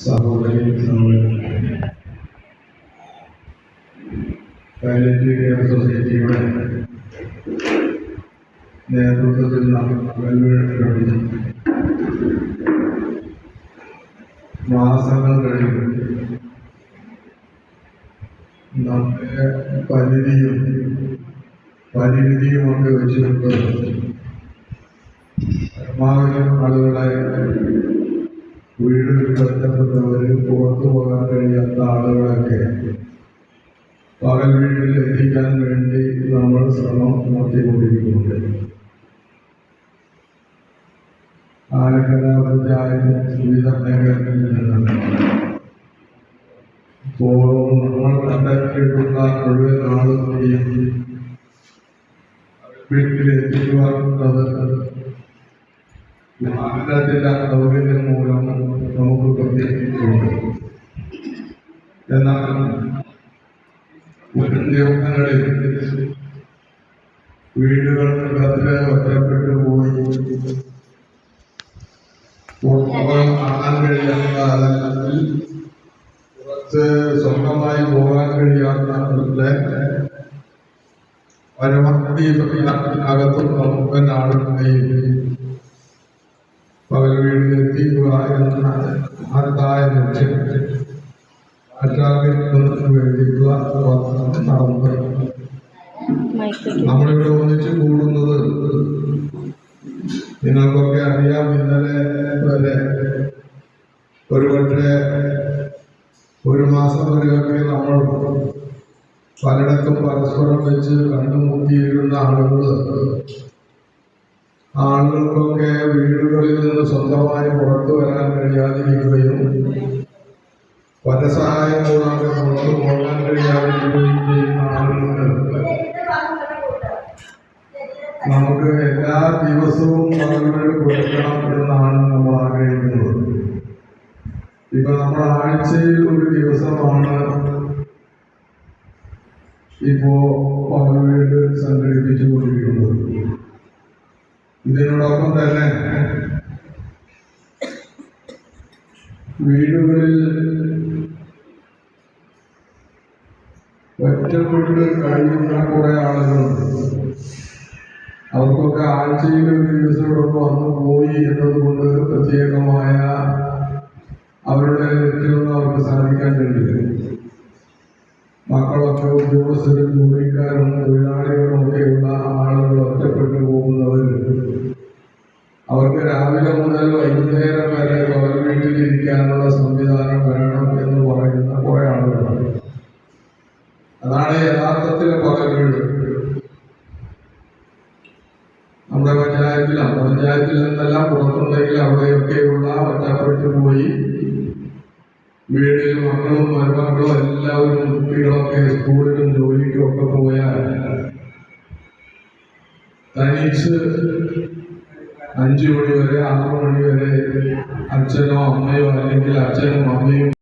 സഹോദരി palliative care സൊസൈറ്റിയുടെ നേതൃത്വത്തിൽ മാസങ്ങൾ കഴിഞ്ഞു നമ്മുടെ പരിമിതിയുമൊക്കെ വെച്ചുകൊണ്ട് പരമാവധി ആളുകളെ വീടുകളിൽ ബന്ധപ്പെട്ടവർ പുറത്തു പോകാൻ കഴിയാത്ത ആളുകളൊക്കെ പകൽ വീട്ടിൽ എത്തിക്കാൻ വേണ്ടി നമ്മൾ ശ്രമം നടത്തിക്കൊണ്ടിരിക്കുന്നുണ്ട്. ആലക്കര പഞ്ചായത്ത് വിവിധ മേഖലകളിൽ നിന്നാണ് ഇപ്പോൾ നമ്മൾ കണ്ടെത്തിയിട്ടുള്ള മുഴുവൻ ആളുകളെയും വീട്ടിലെത്തിക്കുവാനുള്ളത് വാഹനത്തിൻ്റെ സൗകര്യം മൂലം നമുക്ക് പ്രത്യേകിച്ചുണ്ട്. എന്നാൽ ദിവസങ്ങളിൽ വീടുകൾക്ക് കത്തില് ഒറ്റപ്പെട്ടു പോയി കാണാൻ കഴിയാത്ത അല്ലെങ്കിൽ പുറത്ത് സ്വന്തമായി പോകാൻ കഴിയാത്തവരുടെ പരമാവധി അകത്തും നമുക്ക് ആളുകളെയും പകൽ വീട്ടിലെത്തിക്കുക എന്ന മഹത്തായ ലക്ഷ്യം വേണ്ടിയിട്ടുള്ള നടന്നത്. നമ്മളിവിടെ ഒന്നിച്ചു കൂടുന്നത് നിങ്ങൾക്കൊക്കെ അറിയാം. ഇന്നലെ വരെ ഒരുപക്ഷെ ഒരു മാസം വരെയൊക്കെ നമ്മൾ പലയിടത്തും പരസ്പരം വെച്ച് കണ്ടുമുട്ടിയിരുന്ന ആളുകൾക്കൊക്കെ വീടുകളിൽ നിന്ന് സ്വന്തമായി പുറത്തു വരാൻ കഴിയാതിരിക്കുകയും പല സഹായം കൂടാതെ പുറത്തു പോകാൻ കഴിയാതിരിക്കുകയും ചെയ്യുന്ന ആളുകൾക്ക് നമുക്ക് എല്ലാ ദിവസവും പകലുകൾ കൊടുക്കണം എന്നാണ് നമ്മൾ ആഗ്രഹിക്കുന്നത്. ഇപ്പൊ നമ്മൾ ആഴ്ചയിൽ ഒരു ദിവസമാണ് ഇപ്പോ പകലുകൾ സംഘടിപ്പിച്ചു കൊണ്ടിരിക്കുന്നത്. ഇതിനോടൊപ്പം തന്നെ വീടുകളിൽ ഒറ്റപ്പെട്ട് കഴിയുന്ന കുറെ ആളുകളുണ്ട്. അവർക്കൊക്കെ ആഴ്ചയിൽ ഒരു ദിവസം ഇവിടെ വന്നു പോയി എന്നതുകൊണ്ട് പ്രത്യേകമായ അവരുടെ ലക്ഷ്യമൊന്നും അവർക്ക് സാധിക്കാൻ കഴിയില്ല. മക്കളൊക്കെ ഉദ്യോഗസ്ഥരും ജോലിക്കാരും തൊഴിലാളികളും ഒക്കെയുള്ള ആളുകൾ ഒറ്റപ്പെട്ടു പോകുന്നവർ അവർക്ക് രാവിലെ മുതൽ വൈകുന്നേരം വരെ പകൽ വീട്ടിലിരിക്കാനുള്ള സംവിധാനം വേണം എന്ന് പറയുന്ന കുറെ ആളുകളാണ്. അതാണ് യഥാർത്ഥത്തിലെ പകൽ വീട്. നമ്മുടെ പഞ്ചായത്തിൽ നിന്നെല്ലാം പുറത്തുണ്ടെങ്കിൽ അവിടെയൊക്കെയുള്ള ഒറ്റപ്പെട്ടു പോയി വീടിൽ മക്കളും മരുമക്കളും എല്ലാവരും കുട്ടികളൊക്കെ സ്കൂളിലും ജോലിക്കും ഒക്കെ പോയാൽ തനിച്ച് 5 മണി വരെ 6 മണി വരെ അച്ഛനോ അമ്മയോ അല്ലെങ്കിൽ അച്ഛനും അമ്മയും